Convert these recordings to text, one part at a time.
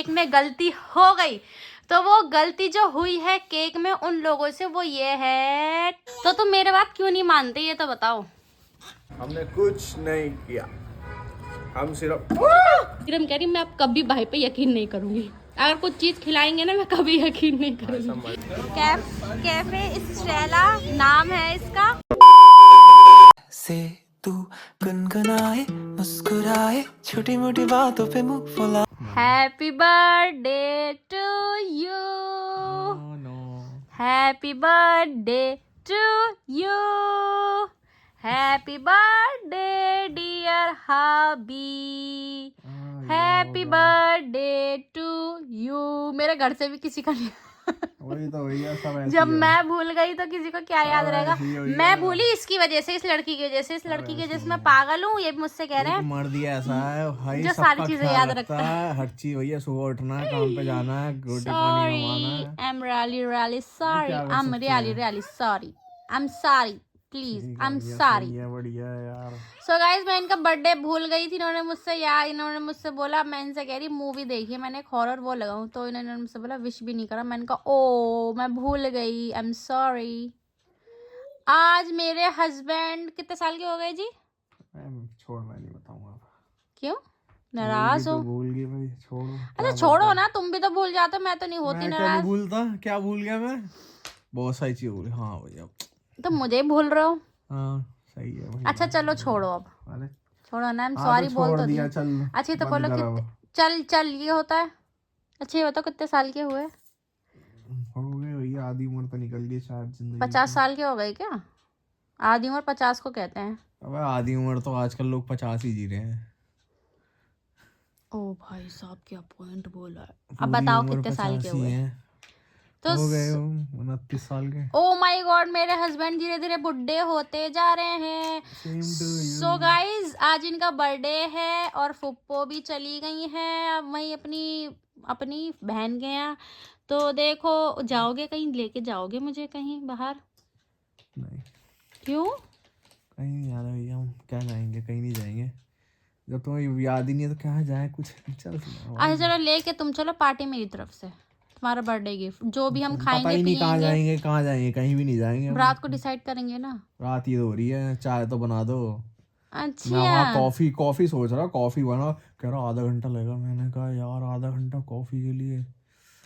Cake में गलती हो गई, तो वो गलती जो हुई है केक में उन लोगों से वो ये है। तो तुम मेरे बात क्यों नहीं मानते ये तो बताओ। हमने कुछ नहीं किया, हम सिर्फ विक्रम कह रही मैं अब कभी भाई पे यकीन नहीं करूंगी, अगर कुछ चीज खिलाएंगे ना मैं कभी यकीन नहीं करूंगी। कैफे स्ट्रेला नाम है इसका। से तू गुनगुनाए मुस्कुराए छोटी मोटी बातों पे मुंह फुला। Happy birthday to you, happy birthday to you, happy birthday dear hubby, happy birthday to you. मेरे घर से भी किसी का नहीं वही तो भैया सब ऐसे जब ही है। मैं भूल गई तो किसी को क्या याद रहेगा। ऐसे ही हो गया। मैं भूली इसकी वजह से, इस लड़की की वजह से, इस लड़की की वजह से मैं पागल हूँ, ये भी मुझसे कह रहे एक हैं। मर्द ही ऐसा है भाई, जो सबका सारी चीजें ख्याल याद रखता है, हर चीज भैया, सुबह उठना है, काम पे जाना है, रोटी पानी कमाना Sorry, है। I'm really sorry. क्या कर I'm सकते हैं? really sorry. I'm sorry. Please, ठीक है I'm भैया, sorry. सही है, बढ़िया है यार। So guys, मैं इनका बर्थडे भूल गई थी। इन्होंने मुझसे बोला, मैं इनसे कह रही मूवी देखी है, मैंने एक हॉरर वो लगाऊं, तो इन्होंने मुझसे बोला विश भी नहीं करा। मैंने कहा ओ मैं भूल गई, आई एम सॉरी। आज मेरे हस्बैंड कितने साल के हो गए जी? छोड़, मैं नहीं बताऊंगा। क्यों नाराज हो? भूल गई भाई, छोड़ो। अच्छा छोड़ो ना, तुम भी तो भूल जाते हो, मैं तो नहीं होती मैं क्या नहीं नाराज। भूलता, क्या भूल गया मैं? बहुत सारी चीज भूल। हाँ भैया, तुम मुझे ही भूल रहे हो। हाँ सही है भाई। अच्छा चलो छोड़ो अब, अरे छोड़ो ना, हाँ, सॉरी तो बोल छोड़ तो दिया, दिया। चल अच्छा तो बंद बोलो करो। कितने चल ये होता है। अच्छा ये बताओ कितने साल के हुए? हो गए भैया, आधी उम्र तो निकल गई शायद जिंदगी 50 की। साल के हो गए क्या? आधी उम्र 50 को कहते हैं। अबे आधी उम्र तो आजकल लोग 50 ही जी रहे हैं। ओ भाई साहब क्या पॉइंट बोला है। अब पूरी बताओ उम्र कितने साल के 50 ही हुए? है। तो हो गए 29 साल के। ओ माय गॉड, मेरे हस्बैंड धीरे धीरे बुढ़े होते जा रहे हैं। Same to you. So guys आज इनका बर्थडे है और फुप्पो भी चली गई हैं, अब वही अपनी बहन के यहाँ। तो देखो जाओगे कहीं, लेके जाओगे मुझे कहीं बाहर? नहीं, क्यों? कहीं नहीं जाना भैया, हम क्या जाएंगे, कहीं नहीं जाएंगे। जब तुम्हें याद ही नहीं है तो कहाँ जाए, कुछ चल। अच्छा चलो लेके तुम चलो पार्टी मेरी तरफ से, तुम्हारा बर्थडे गिफ्ट, जो भी हम पता खाएंगे ही नहीं कहाँ पियेंगे जाएंगे, कहाँ जाएंगे, कहीं भी नहीं जाएंगे हम। रात को डिसाइड करेंगे ना। रात ही तो हो रही है, चाय तो बना दो। मैं अच्छा वहाँ कॉफी सोच रहा, कॉफी बना, कह रहा आधा घंटा लगेगा। मैंने कहा यार आधा घंटा कॉफी के लिए?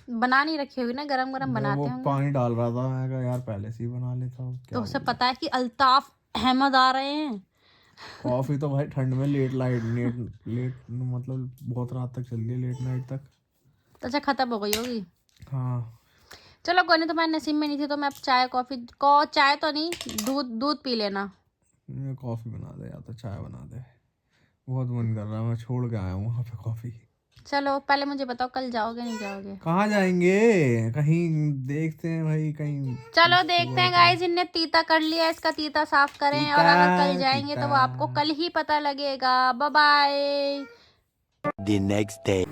बना नहीं रखी होगी ना, गरम गरम मैं बनाते वो होंगे। पानी डाल रहा था, मैं कहा यार पहले से ही बना लेता हूँ, तो क्या उसे बोलूं। पता है कि अल्ताफ अहमद आ रहे हैं। कॉफी तो भाई ठंड में लेट मतलब बहुत रात तक चल रही है, लेट नाइट तक। तो अच्छा खत्म हो गई होगी। हाँ चलो कोई नहीं, तुम्हारे नसीब में नहीं थी तो मैं अब चाय कॉफी चाय तो नहीं, दूध पी लेना। मैं कॉफी बना दे या तो चाय बना दे, बहुत मन कर रहा है, मैं छोड़ के आया हूँ वहाँ पे कॉफी। चलो पहले मुझे बताओ कल जाओगे नहीं जाओगे? कहाँ जाएंगे, कहीं देखते हैं भाई, कहीं। चलो देखते हैं गाइस, इनने तीता कर लिया, इसका तीता साफ करें और अगर कल जाएंगे तो वो आपको कल ही पता लगेगा। Bye bye. The next day.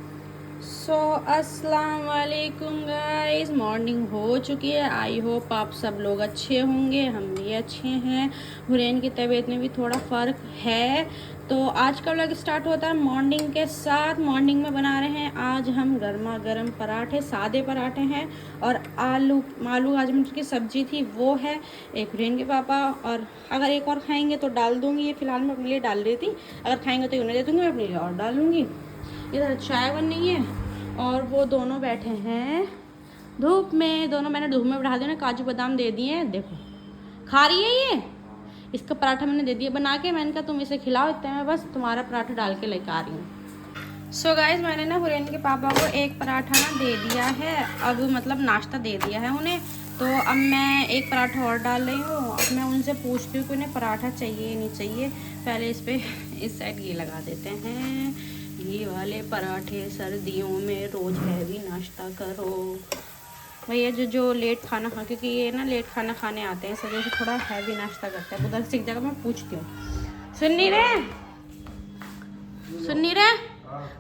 So अस्सलाम वालेकुम गाइस, मॉर्निंग हो चुकी है। आई होप आप सब लोग अच्छे होंगे, हम भी अच्छे हैं। हुरैन की तबीयत में भी थोड़ा फ़र्क है। तो आज का व्लॉग स्टार्ट होता है मॉर्निंग के साथ। मॉर्निंग में बना रहे हैं आज हम गर्मा गर्म पराठे, सादे पराठे हैं और आलू गाजर मटर की सब्जी थी वो है। एक हुरैन के पापा, और अगर एक और खाएंगे तो डाल दूँगी, ये फ़िलहाल मैं अपने लिए डाल रही थी, अगर खाएंगे तो उन्हें दे दूँगी, मैं अपने लिए और डालूँगी। इधर चाय बननी है और वो दोनों बैठे हैं धूप में। दोनों मैंने धूप में बैठा दिए, काजू बादाम दे दिए हैं, देखो खा रही है ये। इसका पराठा मैंने दे दिया बना के, मैंने कहा तुम इसे खिलाओ, इतने में बस तुम्हारा पराठा डाल के लेकर आ रही हूँ। सो गाइस मैंने ना हुरैन के पापा को एक पराठा ना दे दिया है, अब मतलब नाश्ता दे दिया है उन्हें। तो अब मैं एक पराठा और डाल रही हूँ। अब मैं उनसे पूछती हूँ कि उन्हें पराठा चाहिए नहीं चाहिए। पहले इस साइड ये लगा देते हैं, ये वाले पराठे सर्दियों में रोज़ हैवी नाश्ता करो। भैया जो लेट खाना खा, क्योंकि ये ना लेट खाना खाने आते हैं, इस वजह से थोड़ा हैवी नाश्ता करते हैं। उधर से एक जगह मैं पूछती हूँ। सुन नहीं रहे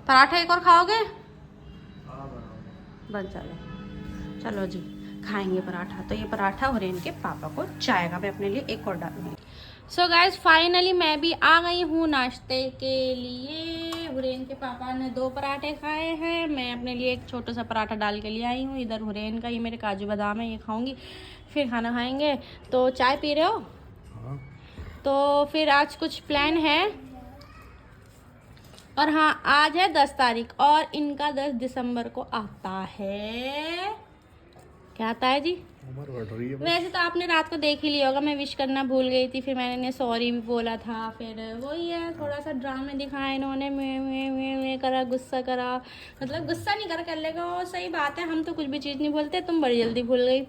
पराठा एक और खाओगे? बन चलो जी खाएंगे पराठा। तो ये पराठा हुरैन के पापा को चाय का, मैं अपने लिए एक और डालूंगी। सो गाइस फाइनली मैं भी आ गई हूँ नाश्ते के लिए। हुरैन के पापा ने 2 पराठे खाए हैं, मैं अपने लिए एक छोटा सा पराठा डाल के ले आई हूँ। इधर हुरैन का, ये मेरे काजू बादाम है, ये खाऊंगी फिर खाना खाएंगे। तो चाय पी रहे हो? हाँ। तो फिर आज कुछ प्लान है? और हाँ, आज है 10 तारीख और इनका 10 दिसंबर को आता है। क्या आता है जी? उम्र बढ़ रही है। वैसे तो आपने रात को देख ही लिया होगा, मैं विश करना भूल गई थी, फिर मैंने सॉरी भी बोला था। फिर वही है, थोड़ा सा ड्रामे दिखाए इन्होंने, मैं करा, गुस्सा करा। मतलब गुस्सा नहीं करा, कर लेगा वो सही बात है, हम तो कुछ भी चीज़ नहीं भूलते, तुम बड़ी जल्दी भूल गई।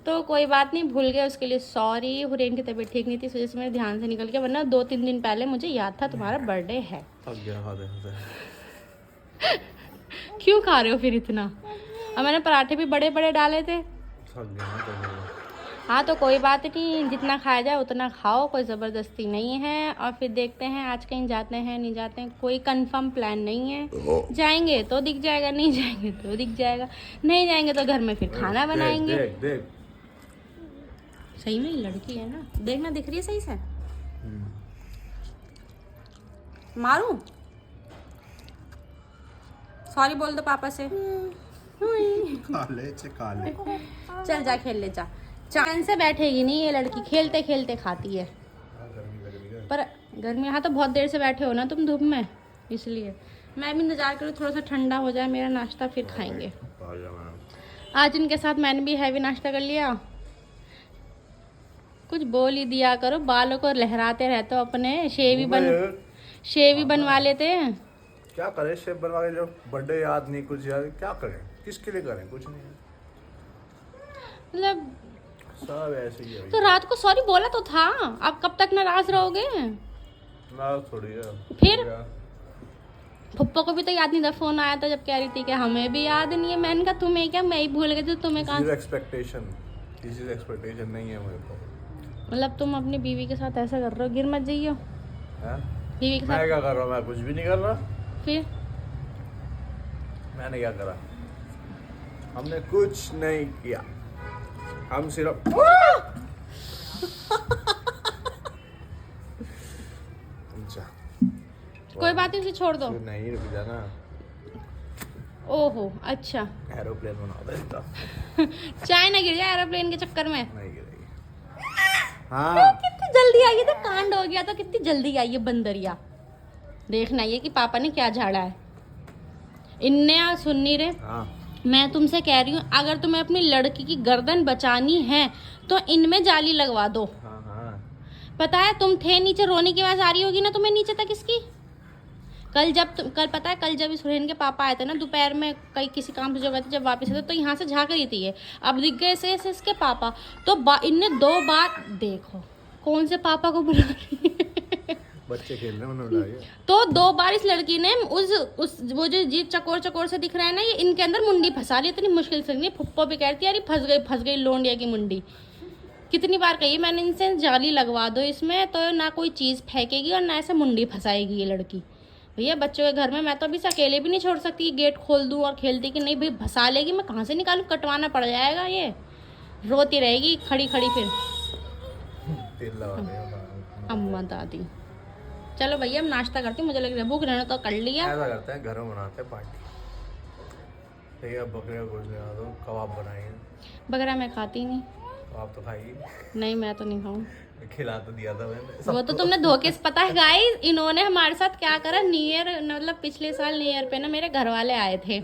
तो कोई बात नहीं, भूल गए उसके लिए सॉरी। हुरैन की तबीयत ठीक नहीं थी, इस वजह से मेरे ध्यान से निकल गया, वरना 2-3 दिन पहले मुझे याद था तुम्हारा बर्थडे है। थक गया खाते। क्यों खा रहे हो फिर इतना? और मैंने पराठे भी बड़े बड़े डाले थे। थक गया। हाँ तो कोई बात नहीं, जितना खाया जाए उतना खाओ, कोई ज़बरदस्ती नहीं है। और फिर देखते हैं आज कहीं जाते हैं नहीं जाते हैं, कोई कंफर्म प्लान नहीं है। जाएंगे तो दिख जाएगा, नहीं जाएंगे तो दिख जाएगा, नहीं जाएंगे तो घर में फिर खाना बनाएंगे। देख सही में लड़की है ना, देखना दिख रही है सही से। मारूं? सॉरी बोल दो पापा से। काले। चल जा खेल ले जा। चैन से बैठेगी नहीं ये लड़की, खेलते खेलते खाती है। पर गर्मी, यहाँ तो बहुत देर से बैठे हो ना तुम धूप में, इसलिए मैं भी इंतजार करूँ थोड़ा सा ठंडा हो जाए मेरा नाश्ता, फिर खाएंगे। आज इनके साथ मैंने भी हैवी नाश्ता कर लिया। कुछ बोल ही दिया करो, बालों को लहराते रहते हो अपने। शेव ही बनवा लेते हैं। क्या करें, शेफ बनवा के, जो बर्थडे याद नहीं, कुछ याद, क्या करें, किसके लिए करें, कुछ नहीं। मतलब सब ऐसे ही है। तो रात को सॉरी बोला तो था, आप कब तक नाराज रहोगे? नाराज थोड़ी है। फिर पप्पा को भी तो याद नहीं था, फोन आया था जब कह रही थी कि हमें भी याद नहीं है। मैंने कहा तुम्हें क्या, मैं ही भूल गई थी, तुम्हें कहाँ। एक्सपेक्टेशन नहीं है मुझे को। मतलब तुम अपनी बीवी के साथ ऐसा कर रहे हो, गिर मत जाइयो। बीवी के मैं साथ क्या कर रहा हूँ? मैं कुछ भी नहीं कर रहा। फिर मैंने क्या करा? हमने कुछ नहीं किया, हम सिर्फ कोई बात नहीं, उसे छोड़ दो। नहीं, रुक जाना। ओहो अच्छा, एरोप्लेन बना दे इसका। चाय ना गिर जाए एरोप्लेन के चक्कर में। नहीं गिरेगी। हाँ कितनी जल्दी आई है, तो कांड हो गया तो कितनी जल्दी आई है बंदरिया। देखना ये कि पापा ने क्या झाड़ा है। इनने आज सुन नहीं रहे। हाँ। मैं तुमसे कह रही हूँ, अगर तुम्हें अपनी लड़की की गर्दन बचानी है तो इनमें जाली लगवा दो। हाँ। पता है तुम थे नीचे, रोने की आवाज आ रही होगी ना तुम्हें नीचे तक इसकी। कल पता है, कल जब इस हुरैन के पापा आए थे ना दोपहर में, कई किसी काम से जो गए थे, जब वापस आए थे तो यहाँ से झाँक रही थी ये, अब दिख गए से इसके पापा। तो इनने 2 बार, देखो कौन से पापा को बुला रही है। बच्चे खेल रहे हैं, उन्होंने बुलाया। तो 2 बार इस लड़की ने उस वो जो जीत चकोर से दिख रहा है ना, ये इनके अंदर मुंडी फंसा रही, इतनी मुश्किल से नहीं। फुप्पो भी कहती है अरे फंस गई लोंडिया की मुंडी। कितनी बार कही मैंने इनसे, जाली लगवा दो इसमें, तो ना कोई चीज़ फेंकेगी और ना ऐसे मुंडी फंसाएगी ये लड़की। भैया बच्चों के घर में मैं तो अभी से अकेले भी नहीं छोड़ सकती, गेट खोल दूँ और खेलती कि नहीं भाई फंसा लेगी, मैं कहाँ से निकालूँ, कटवाना पड़ जाएगा। ये रोती रहेगी खड़ी फिर अम्मा दादी। चलो भैया हम नाश्ता करते हैं, मुझे लग रहा है भूख रहना तो कर लिया। ऐसा करते हैं, घरों बनाते हैं पार्टी। ठीक है, बकरे का गोश्त ले आ दो, कबाब बनाएंगे। बकरा मैं खाती नहीं। आप तो खाएगी? नहीं मैं तो नहीं खाऊं। खिला तो दिया था मैंने। वो तो तुमने धोखे से, पता है गाइस इन्होंने हमारे साथ क्या करा, न्यू ईयर मतलब पिछले साल न्यू ईयर पे ना मेरे घर वाले आए थे,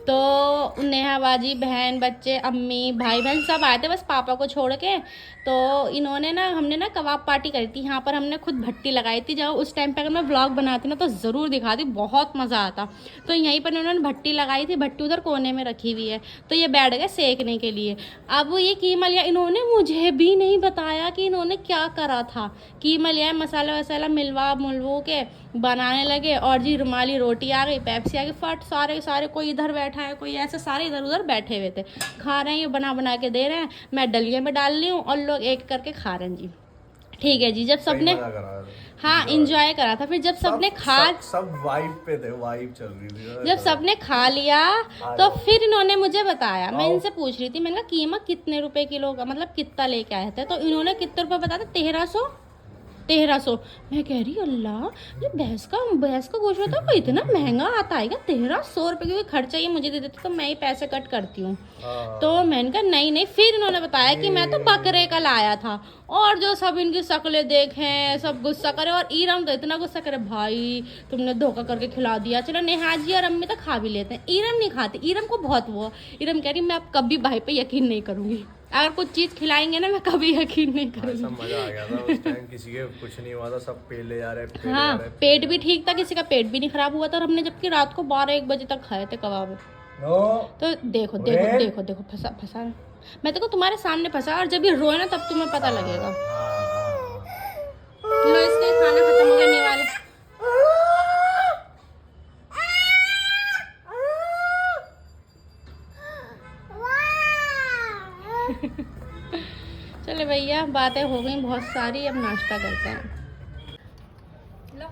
तो नेहा बाजी, बहन, बच्चे, अम्मी, भाई बहन सब आए थे बस पापा को छोड़ के। तो इन्होंने ना, हमने ना कबाब पार्टी करी थी यहाँ पर, हमने खुद भट्टी लगाई थी। जब उस टाइम पे अगर मैं ब्लॉग बनाती ना तो ज़रूर दिखाती, बहुत मज़ा आता। तो यहीं पर इन्होंने भट्टी लगाई थी, भट्टी उधर कोने में रखी हुई है, तो ये बैठ गए सेकने के लिए। अब ये कीमा लिया, इन्होंने मुझे भी नहीं बताया कि इन्होंने क्या करा था। कीमा लिया, मसाला वसाला मिलवा के बनाने लगे, और जी रुमाली रोटी आ गई, पेप्सी आ गई, फट सारे कोई इधर बैठा है, कोई ऐसे, सारे इधर उधर बैठे हुए थे, खा रहे हैं, ये बना के दे रहे हैं, मैं डलिये में डाल रही हूँ और लोग एक करके खा रहे हैं जी। ठीक है जी, जब सबने हाँ इंजॉय करा था, फिर जब सबने सब वाइब पे थे, वाइब चल रही थी। जब सबने खा लिया तो फिर इन्होंने मुझे बताया, मैं इनसे पूछ रही थी, मैंने कहा कीमा कितने रुपए किलो का, मतलब कितना लेके आए थे, तो इन्होंने कितने रुपए बताया था, 1300। 1300। मैं कह रही अल्लाह, ये भैंस का गोश्त होता है, इतना महंगा आता है क्या? 1300 रुपये, क्योंकि खर्चा ये मुझे दे देते तो मैं ही पैसे कट करती हूँ। तो मैंने कहा नहीं। फिर इन्होंने बताया कि मैं तो बकरे का लाया था, और जो सब इनकी शक्लें देखें सब गुस्सा करे, और ईरम तो इतना गुस्सा करे, भाई तुमने धोखा करके खिला दिया। चलो नेहा जी और अम्मी तो खा भी लेते हैं, ईरम नहीं खाते। ईरम को बहुत वो, ईरम कह रही मैं अब कभी भाई पे यकीन नहीं करूंगी, अगर कुछ चीज खिलाएंगे ना मैं कभी यकीन नहीं करूंगी। सब मजा आ गया था उस टाइम, किसी के कुछ नहीं हुआ था, सब पेले जा रहे। हाँ, पेट भी ठीक था, किसी का पेट भी नहीं खराब हुआ था, और हमने जबकि रात को 12-1 बजे तक खाए थे कबाब। तो देखो फंसा मैं तो तुम्हारे सामने फंसा, और जब ये रोए ना तब तुम्हें पता लगेगा। लो, इसका खाना खत्म हो गया नहीं वाले। चले भैया, बातें हो गई बहुत सारी, अब नाश्ता करते हैं। लो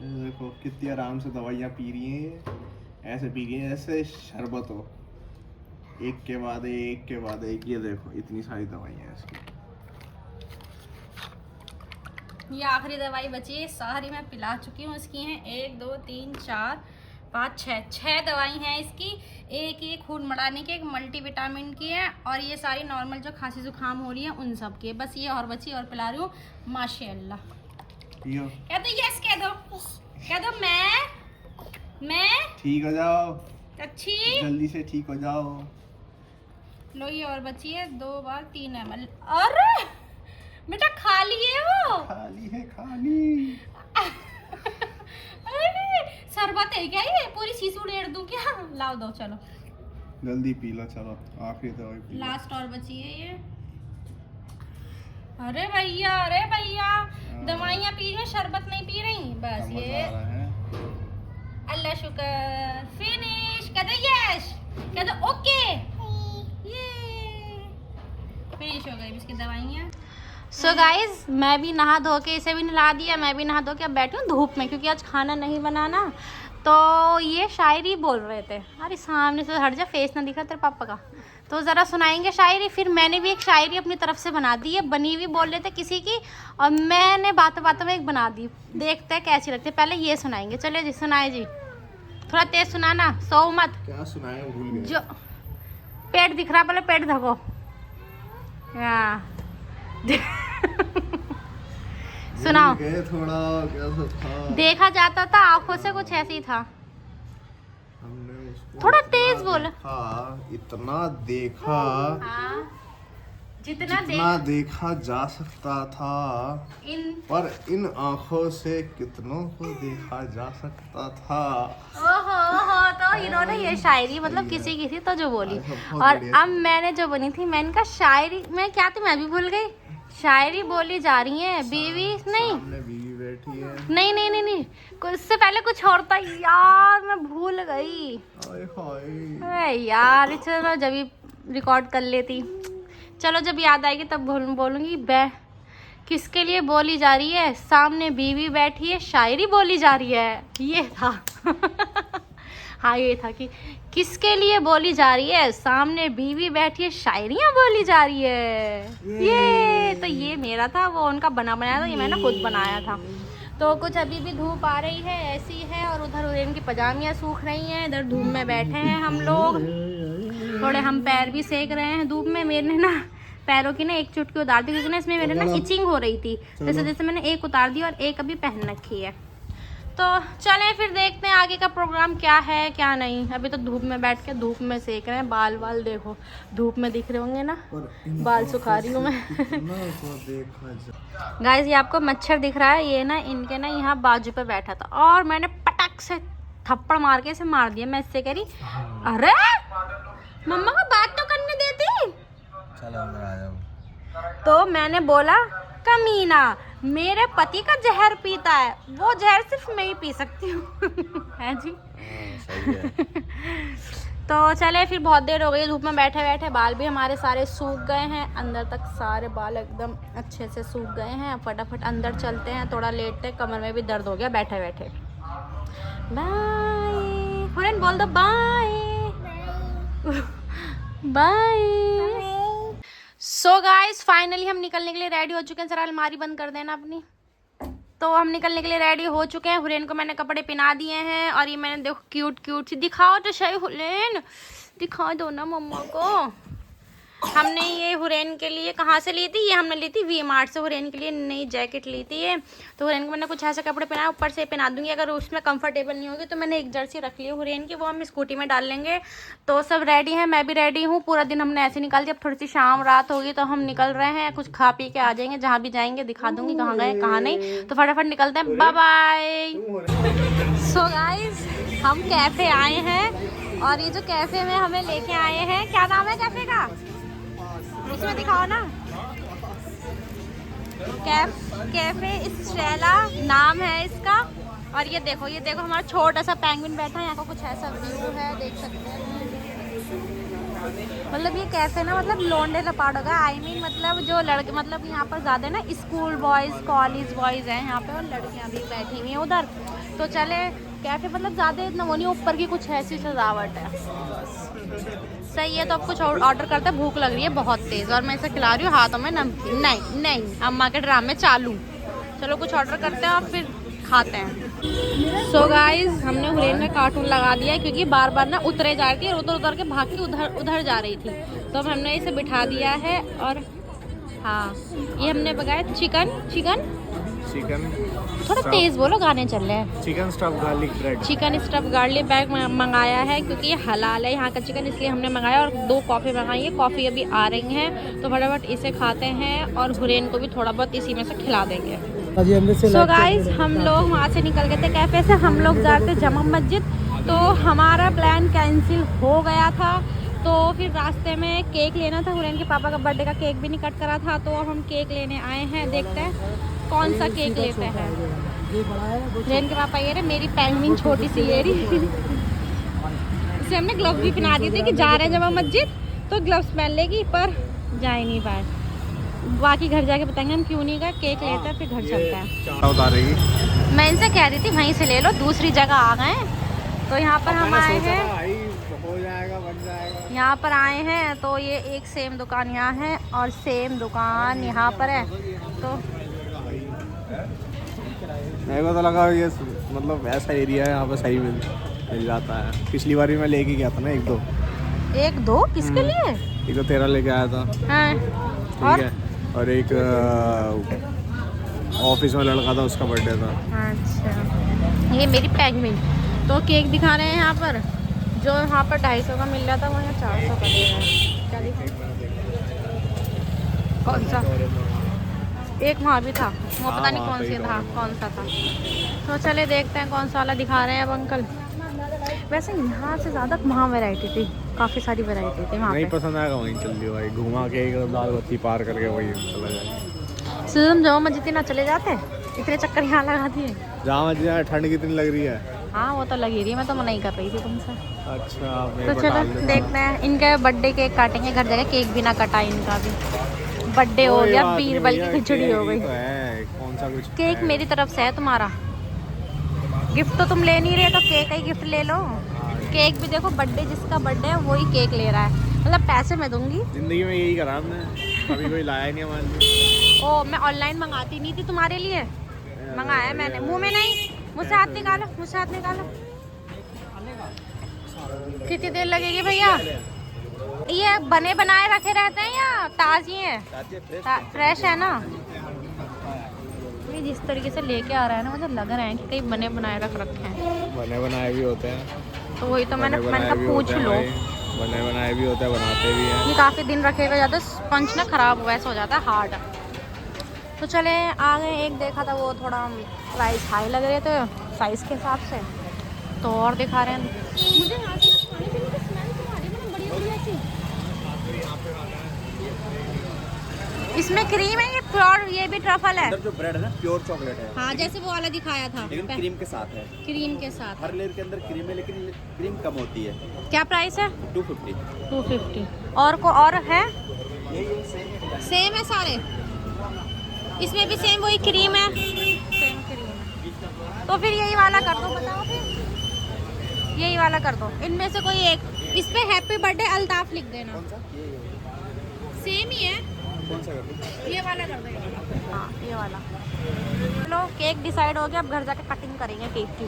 देखो कितनी आराम से दवाइयाँ पी रही हैं ये, ऐसे पी रही हैं जैसे शरबत हो, एक के बाद एक। ये देखो इतनी सारी दवाइयाँ इसकी। ये आखिरी दवाई बची है, सारी मैं पिला चुकी हूँ। इसकी हैं 1 2 3 4 5 6 दवाई हैं इसकी। एक ये खून बढ़ाने की, एक मल्टीविटामिन की है, और ये सारी नॉर्मल जो खांसी जुकाम हो रही है उन सब की। बस ये और बची, और पिला रही हूँ। माशाल्लाह। कह दो यस, कह दो मैं ठीक हो जाओ, अच्छी, जल्दी से ठीक हो जाओ। लो ये और बची है 2 बार 3 ml। अरे बेटा खा लिए हो? खाली। अरे शरबत है क्या ये? पूरी शीशी उड़ेड़ दूं क्या? लाओ दो, चलो जल्दी पी लो, चलो आखिरी दवाई पी लो। लास्ट और बची है ये। अरे भैया दवाइयाँ पी रही हैं, शरबत नहीं पी रही। बस ये अल्लाह शुक्र, फिनिश। कह दो यस, कह दो ओके, ये फिनिश हो गई इसकी दवाइयाँ। सो गाइज, मैं भी नहा धो के, इसे भी नहा दिया, मैं भी नहा धो के अब बैठी हूँ धूप में, क्योंकि आज खाना नहीं बनाना। तो ये शायरी बोल रहे थे। अरे सामने से हट जा, फेस ना दिखा तेरे पापा का। तो ज़रा सुनाएंगे शायरी। फिर मैंने भी एक शायरी अपनी तरफ से बना दी है, बनी हुई बोल रहे थे किसी की, और मैंने बातों में एक बना दी। देखते हैं कैसी लगती है। पहले ये सुनाएंगे। चले जी, सुनाए जी, थोड़ा तेज सुनाना, सो मत। क्या सुनाए, भूल गए। जो पेट दिख रहा, पहले पेट ढको। सुनाओ। थोड़ा कैसा था, देखा जाता था आंखों से, कुछ ऐसे ही था। हमने उसको थोड़ा तेज बोल। इतना देखा, जितना देखा जा सकता था, पर इन आंखों से कितनों को देखा जा सकता था। ओहो, तो इन्होंने ये शायरी मतलब किसी तो जो बोली, और अब मैंने जो बनी थी, मैंने कहा शायरी में क्या थी, मैं भी भूल गई। शायरी बोली जा रही है, बीवी नहीं, बीवी बैठी है। नहीं, उससे पहले कुछ और था यार, मैं भूल गई। अरे यार, चलो जब भी रिकॉर्ड कर लेती, चलो जब याद आएगी तब बोलूँगी। किसके लिए बोली जा रही है, सामने बीवी बैठी है, शायरी बोली जा रही है, ये था। हाँ, ये था कि किसके लिए बोली जा रही है, सामने बीवी बैठी है, शायरियाँ बोली जा रही है। ये तो ये मेरा था, वो उनका बनाया था, ये मैंने खुद बनाया था। तो कुछ अभी भी धूप आ रही है, ऐसी है, और उधर इनकी पजामियाँ सूख रही हैं, इधर धूप में बैठे हैं हम लोग। थोड़े हम पैर भी सेक रहे हैं धूप में। मेरे ना पैरों की ना एक चुटकी उतार दी, क्योंकि ना इसमें मेरे ना इचिंग हो रही थी, जैसे मैंने एक उतार दी और एक अभी पहन रखी है। तो चलें फिर देखते हैं आगे का प्रोग्राम क्या है क्या नहीं। अभी तो धूप में बैठ के धूप में सेक रहे हैं। बाल देखो धूप में दिख रहे होंगे ना, बाल सुखा रही हूँ मैं। गाइस, ये आपको मच्छर दिख रहा है, ये ना इनके ना यहाँ बाजू पे बैठा था, और मैंने पटक से थप्पड़ मार के इसे मार दिया। मैं इससे कह रही, अरे मम्मा को बात तो करने देती। चलो अंदर आ जाओ। तो मैंने बोला, कमीना मेरे पति का जहर पीता है, वो जहर सिर्फ मैं ही पी सकती हूँ। है जी। सही है। तो चले, फिर बहुत देर हो गई धूप में बैठे बैठे, बाल भी हमारे सारे सूख गए हैं, अंदर तक सारे बाल एकदम अच्छे से सूख गए हैं। फटाफट अंदर चलते हैं, थोड़ा लेटते, कमर में भी दर्द हो गया बैठे बैठे। बाय हुरैन, बोल दो bye. Bye. So guys, finally हम निकलने के लिए रेडी हो चुके हैं। जरा अलमारी बंद कर देना अपनी। तो हम निकलने के लिए रेडी हो चुके हैं। हुरैन को मैंने कपड़े पहना दिए हैं और ये मैंने देखो क्यूट क्यूट सी, दिखाओ तो सही हुरैन, दिखा दो ना मम्मा को। हमने ये हुरैन के लिए कहाँ से ली थी, ये हमने ली थी वी मार्ट से। हुरैन के लिए नई जैकेट ली थी ये, तो हुरैन को मैंने कुछ ऐसे कपड़े पहनाए, ऊपर से पहना दूंगी। अगर उसमें कंफर्टेबल नहीं होगी तो मैंने एक जर्सी रख ली है हुरैन की, वो हम स्कूटी में डाल लेंगे। तो सब रेडी हैं, मैं भी रेडी हूँ। पूरा दिन हमने ऐसे निकाल दिया। अब थोड़ी सी शाम रात होगी तो हम निकल रहे हैं, कुछ खा पी के आ जाएंगे। जहाँ भी जाएंगे दिखा दूंगी कहाँ गए कहाँ नहीं। तो फटाफट निकलते हैं, बाय बाय। सो गाइज हम कैफ़े आए हैं और ये जो कैफ़े में हमें लेके आए हैं, क्या नाम है कैफ़े का, इसमें दिखाओ ना। कैफे स्ट्रेला नाम है इसका। और ये देखो हमारा छोटा सा पेंगुइन बैठा है। यहाँ का कुछ ऐसा व्यू है, देख सकते हैं। मतलब ये कैफे ना मतलब लौंडे लपाड़ों का, आई मीन मतलब जो लड़के, मतलब यहाँ पर ज़्यादा ना स्कूल बॉयज़ कॉलेज बॉयज़ हैं यहाँ पे, और लड़कियाँ भी बैठी हुई हैं उधर। तो चले कैफे, मतलब ज़्यादा इतना वो नहीं, ऊपर की कुछ ऐसी सजावट है। सही है। तो अब कुछ ऑर्डर करते हैं, भूख लग रही है बहुत तेज़, और मैं इसे खिला रही हूँ हाथों में नमकीन। नहीं अम्मा के ड्रामे चालू। चलो कुछ ऑर्डर करते हैं और फिर खाते हैं। सो गाइज हमने हुरैन में कार्टून लगा दिया है, क्योंकि बार बार ना उतरे जा रही थी, उधर के भाग के उधर जा रही थी। तो अब हमने इसे बिठा दिया है। और हाँ, ये हमने पकाया चिकन थोड़ा तेज बोलो, गाने चल रहे हैं। Chicken stuff garlic bread, chicken stuff garlic bread मंगाया है, क्योंकि ये हलाल है यहाँ का चिकन, इसलिए हमने मंगाया। और 2 कॉफ़ी मंगाई है, कॉफ़ी अभी आ रही हैं। तो फटाफट इसे खाते हैं और हुरैन को भी थोड़ा बहुत इसी में से खिला देंगे। सो गाइज हम लोग वहाँ से निकल गए थे कैफ़े से, हम लोग जा रहे थे जामा मस्जिद। तो हमारा प्लान कैंसिल हो गया था। तो फिर रास्ते में केक लेना था, हुरैन के पापा का बर्थडे का केक भी नहीं कट करा था। तो अब हम केक लेने आए हैं, देखते हैं कौन सा केक लेते हैं। हुरैन के पापा ये रहे, मेरी पेंगुइन छोटी सी ये रही। इसे हमने ग्लव्स भी पहना दिए थे कि जा रहे हैं जामा मस्जिद, तो ग्लव्स पहन लेगी, पर जा ही नहीं पाए। बाकी घर जाके बताएंगे हम क्यों नहीं गए। केक लेते हैं फिर घर चलते हैं। मैं इनसे कह रही थी वहीं से ले लो, दूसरी जगह आ गए। तो यहाँ पर हम आए हैं, हो जाएगा बन जाएगा। यहाँ पर आए हैं तो ये एक सेम दुकान यहाँ है और सेम दुकान यहाँ पर है। तो मेरे को तो लगा ये मतलब ऐसा एरिया है, यहाँ पे सही मिल जाता है। पिछली बार भी मैं लेके गया था ना एक दो किसके लिए? एक तो तेरा लेके आया था। हाँ। ठीक है, और एक ऑफिस में लड़का था, उसका बर्थडे था। अच्छा, ये मेरी पेंगुइन। तो केक दिखा रहे हैं यहाँ पर, जो यहाँ पर 250 का मिल रहा था वो यहाँ 400 का दे रहा है। क्या दिखा? कौन सा? एक वहाँ भी था, वो पता नहीं कौन सा था। तो चले देखते हैं कौन सा वाला दिखा रहे हैं अब अंकल। वैसे यहाँ से ज़्यादा वहाँ वैरायटी थी, काफ़ी सारी वैरायटी थी वहाँ। नहीं पसंद आएगा वहीं चल लियो भाई, घुमा के एक दाल बत्ती पार करके वहीं चला जाए। सिर्फ जामा मस्जिद ना चले जाते, इतने चक्कर यहाँ लगा दिए। जामा मस्जिद ठंड कितनी लग रही है? हाँ वो तो लगी रही है, मैं तो मना ही कर रही थी तुमसे। अच्छा, तो चलो देखते हैं। इनके बर्थडे केक काटेंगे, घर जाके केक भी ना कटा इनका भी। बर्थडे हो गया, बीरबल की खिचड़ी हो गई। कौन सा कुछ केक मेरी तरफ से है, तुम्हारा गिफ्ट तो तुम ले नहीं रहे, तो केक ही गिफ्ट ले लो। केक भी देखो, बर्थडे जिसका बर्थडे है वही केक ले रहा है, मतलब पैसे मैं दूंगी। जिंदगी में यही करा हमने, कभी कोई लाया नहीं हमारे लिए। ओ मैं ऑनलाइन मंगाती नहीं थी तुम्हारे लिए, मंगाया मैंने। मुंह में नहीं, मुझसे हाथ निकालो, मुझसे हाथ निकालो। कितनी देर लगेगी भैया? ये बने बनाए रखे रहते हैं या ताज़ी हैं? फ्रेश है ना? ये जिस तरीके से लेके आ रहा है ना, मुझे लग रहा है कि कहीं बने बनाए रख रखे हैं। बने बनाए भी होते हैं, तो वही तो मैंने कहा पूछ लो। बने बनाए भी होते हैं, बनाते भी हैं। ये काफ़ी दिन रखेगा ज़्यादा, स्पंज ना ख़राब हुआ ऐसा हो जाता है, हार्ड। तो चले आ गए। एक देखा था वो थोड़ा प्राइस हाई लग रहे थे साइज़ के हिसाब से, तो और दिखा रहे हैं। मुझे यहाँ से खाने पीने की स्मेल क्यों आ रही है, बढ़िया बढ़िया सी। इसमें क्रीम है, ये प्योर, ये भी ट्रफल है। अंदर जो ब्रेड है ना प्योर चॉकलेट है। हाँ जैसे वो वाला दिखाया था, लेकिन क्रीम के साथ है। क्रीम के साथ। हर लेयर के अंदर क्रीम है, लेकिन क्रीम कम होती है। क्या प्राइस है? 250। 250। और है? सेम है सारे, इसमें भी सेम वही क्रीम है, सेम क्रीम है। तो फिर यही वाला कर दो, बताओ फिर यही वाला कर दो। इनमें से कोई एक, इस पे हैप्पी बर्थडे अल्ताफ लिख देना। सेम ही है। कौन सा कर दूं? ये वाला कर दो। हाँ ये वाला। चलो केक डिसाइड हो गया, अब घर जाके कटिंग करेंगे केक की।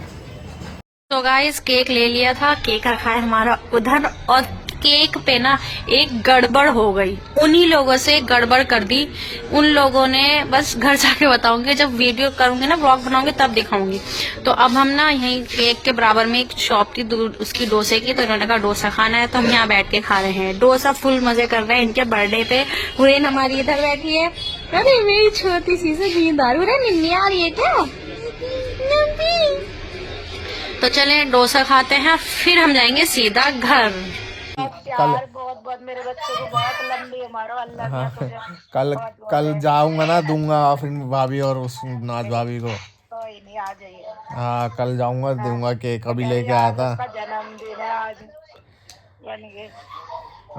तो गाइस केक ले लिया था, केक रखा है हमारा उधर, और केक पे ना एक गड़बड़ हो गई। उन्हीं लोगों से गड़बड़ कर दी उन लोगों ने, बस घर जाके बताऊंगी, जब वीडियो करूंगी ना, व्लॉग बनाऊंगी तब दिखाऊंगी। तो अब हम ना यहीं केक के बराबर में एक शॉप थी उसकी डोसे की, तो इन्होंने कहा डोसा खाना है, तो हम यहाँ बैठ के खा रहे हैं डोसा, फुल मजे कर रहे हैं इनके बर्थडे पे। हुरैन हमारी इधर बैठी है, अरे मेरी छोटी सी से नींद आ रही है, निन्नी आ रही है क्या? तो चले डोसा खाते हैं, फिर हम जाएंगे सीधा घर। प्यार बहुत बहुत मेरे बच्चे को बहुत लंबी उम्र हो, अल्लाह ने तुझे कल जाऊंगा ना, दूंगा फिर भाभी और उस नाज भाभी को। कोई नहीं, आ जाइए। हाँ कल जाऊंगा, दूंगा केक, अभी लेके आया था। उसका जन्मदिन है आज, यानी कि।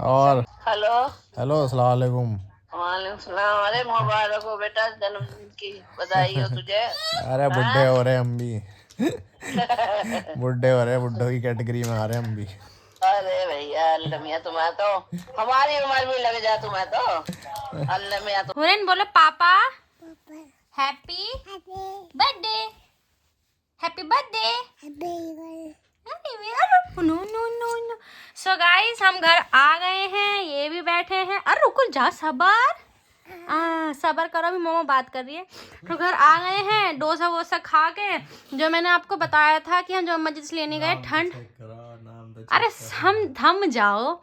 और हेलो हेलो अस्सलाम वालेकुम। वालेकुम सलाम। अरे मुबारक हो बेटा, जन्मदिन की बधाई हो तुझे। अरे बुड्ढे हो रहे हम भी बुड्ढे हो रहे, बुड्ढों की कैटेगरी में आ रहे हम भी। अरे भैया अल्लाह मियां, तुम्हें तो हमारी उम्र भी लग जा, तुम्हें तो अल्लाह मियां। तो हुरैन बोलो पापा happy birthday, happy birthday. No no no no. So guys हम घर आ गए हैं, ये भी बैठे हैं। अरे रुको जा, सबर करो, अभी मोमो बात कर रही है। तो घर आ गए हैं, डोसा वोसा खा के, जो मैंने आपको बताया था कि हम जो मस्जिद से लेने गए, ठंड, अरे हम थम जाओ।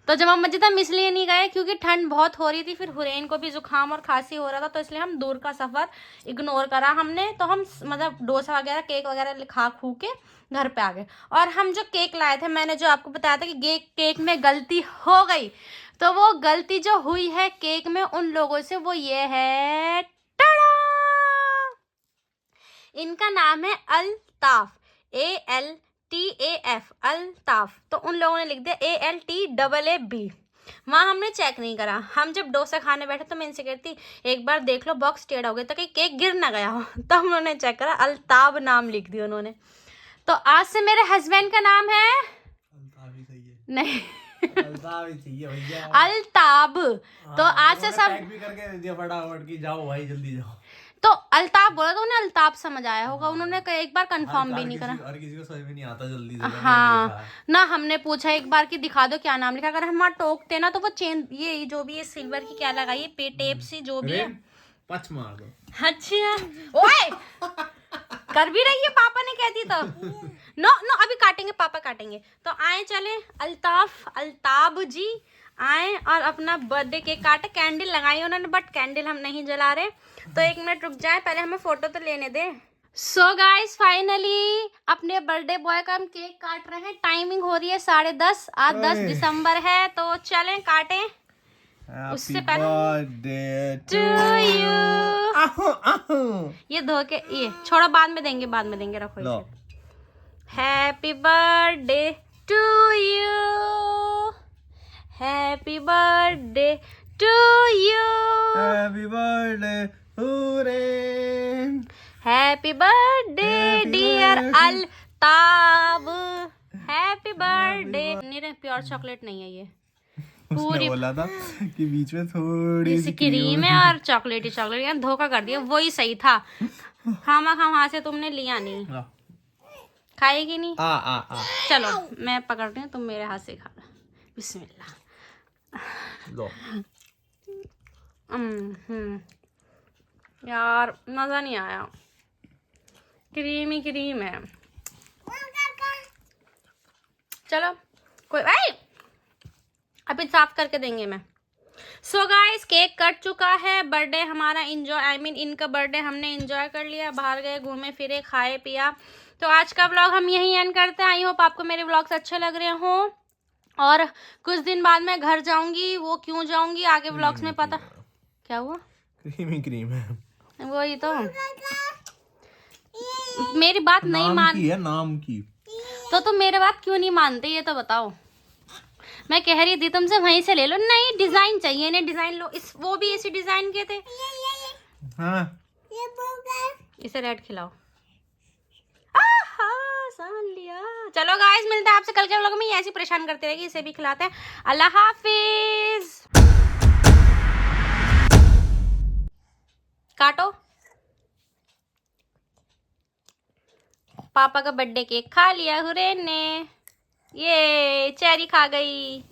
तो जमा मस्जिद हम इसलिए नहीं गए क्योंकि ठंड बहुत हो रही थी, फिर हुरैन को भी जुकाम और खांसी हो रहा था, तो इसलिए हम दूर का सफर इग्नोर करा हमने। तो हम मतलब डोसा वगैरह केक वगैरह खा खू के घर पे आ गए। और हम जो केक लाए थे, मैंने जो आपको बताया था कि केक में गलती हो गई, तो वो गलती जो हुई है केक में उन लोगों से, वो ये है, टाडा! इनका नाम है अल्ताफ, ALTAF, अल्ताफ। तो उन लोगों ने लिख दिया ALTAAB। वहाँ हमने चेक नहीं करा। हम जब डोसा खाने बैठे तो मैं इनसे कहती एक बार देख लो बॉक्स टेढ़ा हो गया तो कहीं केक गिर ना गया हो, तो उन्होंने चेक करा, अल्ताब नाम लिख दिया उन्होंने। तो आज से मेरे हस्बैंड का नाम है नहीं अल्ताब। तो आज से सब भी करके दे दिया फटाफट की, जाओ भाई जल्दी जाओ। तो अल्ताफ बोला तो उन्हें अल्ताफ समझ आया होगा, उन्होंने एक बार कंफर्म भी नहीं करा। हर किसी को समझ में नहीं आता जल्दी से। हाँ ना, हमने पूछा एक बार कि दिखा दो क्या नाम लिखा, अगर हम टोकते ना तो वो चेन, ये जो भी है सिल्वर की क्या लगाई है, पे टेप सी जो भी है, पच मार दो। अच्छा ओए कर भी रही है, पापा ने कहती तो नो नो, अभी काटेंगे, पापा काटेंगे। तो आए चले, अल्ताब जी आए और अपना बर्थडे केक काटे, कैंडल लगाई उन्होंने, बट कैंडल हम नहीं जला रहे। तो 1 मिनट रुक जाए, पहले हमें फोटो तो लेने दे। सो गाइस फाइनली अपने बर्थडे बॉय का हम केक काट रहे हैं। टाइमिंग हो रही है 10:30, आज 10 दिसंबर है, तो चलें काटें। उससे पहले टू यू, ये धो के, ये छोड़ो, बाद में देंगे, रखो इसे। Happy birthday to you, happy birthday to you, happy birthday Hurain, happy birthday dear Altab, happy birthday. नहीं, प्योर चॉकलेट नहीं है ये, उसने बोला था कि बीच में थोड़ी सी क्रीम है और चॉकलेट यार, धोखा कर दिया, वही सही था। वहां से तुमने लिया नहीं, खाएगी नहीं। चलो मैं पकड़ती हूँ, तुम मेरे हाथ से खा लो, बिस्मिल्लाह। लो। यार मजा नहीं आया, क्रीम है। चलो कोई अभी साफ करके देंगे मैं। सो गाइस केक कट चुका है, बर्थडे हमारा इनका बर्थडे हमने एंजॉय कर लिया, बाहर गए, घूमे फिरे, खाए पिया। तो आज का व्लॉग हम यहीं एंड करते हैं। आई होप आपको मेरे व्लॉग्स अच्छे लग रहे हों, और कुछ दिन बाद मैं घर जाऊंगी, वो क्यों जाऊंगी आगे व्लॉग्स में पता। क्या हुआ? क्रीम है वही तो, मेरी बात नहीं मान है नाम की, तो तुम मेरे बात क्यों नहीं मानते ये तो बताओ। मैं कह रही थी तुमसे वहीं से ले लो, नहीं डिजाइन चाहिए, नहीं डिजाइन लो, वो भी इसी डिजाइन के थे। हाँ इसे रेड खिलाओ। सान लिया। चलो गाइस मिलते हैं आपसे कल के व्लॉग में, ये ऐसी परेशान करते रहेगी, इसे भी खिलाते हैं। अल्लाह हाफिज। काटो। पापा का बर्थडे केक खा लिया हुरैन ने। ये चेरी खा गई।